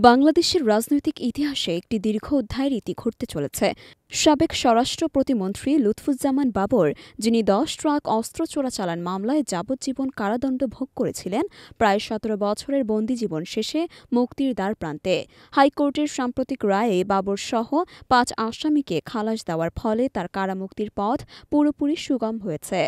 বাংলাদেশের রাজনৈতিক ইতিহাসে একটি দীর্ঘ অধ্যায়ের ইতি ঘটতে চলেছে। সাবেক স্বরাষ্ট্র প্রতিমন্ত্রী লুৎফুজ্জামান বাবর, যিনি ১০ ট্রাক অস্ত্র চোরাচালান মামলায় যাবজ্জীবন কারাদণ্ড ভোগ করেছিলেন, প্রায় ১৭ বছরের বন্দিজীবন শেষে মুক্তির দ্বারপ্রান্তে। হাইকোর্টের সাম্প্রতিক রায়ে বাবরসহ ৫ আসামিকে খালাস দেওয়ার ফলে তার কারামুক্তির পথ পুরোপুরি সুগম হয়েছে।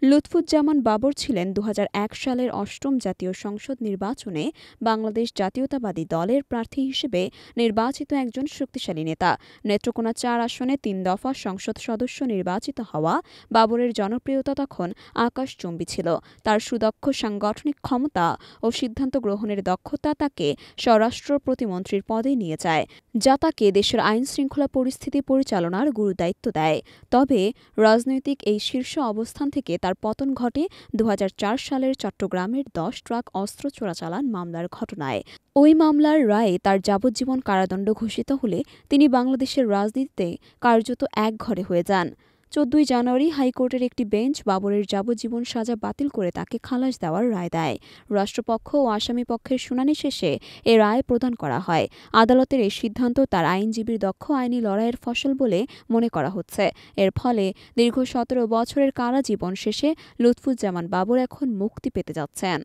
লুৎফুজ্জামান বাবর ছিলেন ২০০১ সালের অষ্টম জাতীয় সংসদ নির্বাচনে বাংলাদেশ জাতীয়তাবাদী দলের প্রার্থী হিসেবে নির্বাচিত একজন শক্তিশালী নেতা। নেত্রকোনা ৪ আসনে ৩ দফা সংসদ সদস্য নির্বাচিত হওয়া বাবরের জনপ্রিয়তা তখন আকাশচুম্বী ছিল। তার সুদক্ষ সাংগঠনিক ক্ষমতা ও সিদ্ধান্ত গ্রহণের দক্ষতা তাকে স্বরাষ্ট্র প্রতিমন্ত্রীর পদে নিয়ে যায়, যা তাকে দেশের আইনশৃঙ্খলা পরিস্থিতি পরিচালনার গুরুদায়িত্ব দেয়। তবে রাজনৈতিক এই শীর্ষ অবস্থান থেকে তার পতন ঘটে ২০০৪ সালের চট্টগ্রামের ১০ ট্রাক অস্ত্র চোরাচালান মামলার ঘটনায়। ওই মামলার রায়ে তার যাবজ্জীবন কারাদণ্ড ঘোষিত হলে তিনি বাংলাদেশের রাজনীতিতে কার্যত একঘরে হয়ে যান। ১৪ জানুয়ারি হাইকোর্টের একটি বেঞ্চ বাবরের যাবজ্জীবন সাজা বাতিল করে তাকে খালাস দেওয়ার রায় দেয়। রাষ্ট্রপক্ষ ও আসামিপক্ষের শুনানি শেষে এ রায় প্রদান করা হয়। আদালতের এই সিদ্ধান্ত তার আইনজীবীর দক্ষ আইনি লড়াইয়ের ফসল বলে মনে করা হচ্ছে। এর ফলে দীর্ঘ ১৭ বছরের কারাজীবন শেষে লুৎফুজ্জামান বাবর এখন মুক্তি পেতে যাচ্ছেন।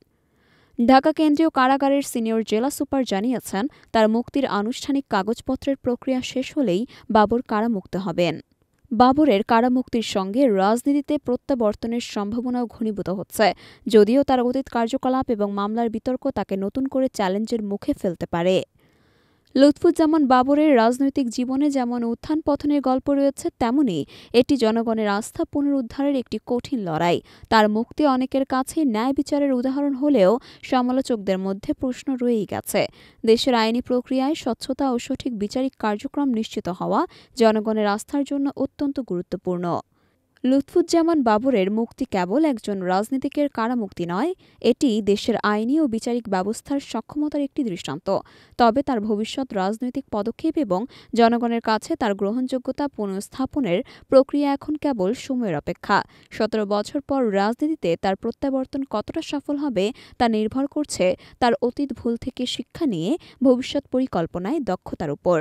ঢাকা কেন্দ্রীয় কারাগারের সিনিয়র জেলা সুপার জানিয়েছেন, তার মুক্তির আনুষ্ঠানিক কাগজপত্রের প্রক্রিয়া শেষ হলেই বাবর কারামুক্ত হবেন। বাবরের কারামুক্তির সঙ্গে রাজনীতিতে প্রত্যাবর্তনের সম্ভাবনাও ঘনীভূত হচ্ছে, যদিও তার অতীত কার্যকলাপ এবং মামলার বিতর্ক তাকে নতুন করে চ্যালেঞ্জের মুখে ফেলতে পারে। লুৎফুজ্জামান বাবরের রাজনৈতিক জীবনে যেমন উত্থান পতনের গল্প রয়েছে, তেমনি এটি জনগণের আস্থা পুনরুদ্ধারের একটি কঠিন লড়াই। তার মুক্তি অনেকের কাছে ন্যায় বিচারের উদাহরণ হলেও সমালোচকদের মধ্যে প্রশ্ন রয়েই গেছে। দেশের আইনি প্রক্রিয়ায় স্বচ্ছতা ও সঠিক বিচারিক কার্যক্রম নিশ্চিত হওয়া জনগণের আস্থার জন্য অত্যন্ত গুরুত্বপূর্ণ। লুৎফুজ্জামান বাবরের মুক্তি কেবল একজন রাজনীতিকের কারামুক্তি নয়, এটি দেশের আইনি ও বিচারিক ব্যবস্থার সক্ষমতার একটি দৃষ্টান্ত। তবে তার ভবিষ্যৎ রাজনৈতিক পদক্ষেপ এবং জনগণের কাছে তার গ্রহণযোগ্যতা পুনঃস্থাপনের প্রক্রিয়া এখন কেবল সময়ের অপেক্ষা। ১৭ বছর পর রাজনীতিতে তার প্রত্যাবর্তন কতটা সফল হবে তা নির্ভর করছে তার অতীত ভুল থেকে শিক্ষা নিয়ে ভবিষ্যৎ পরিকল্পনায় দক্ষতার উপর।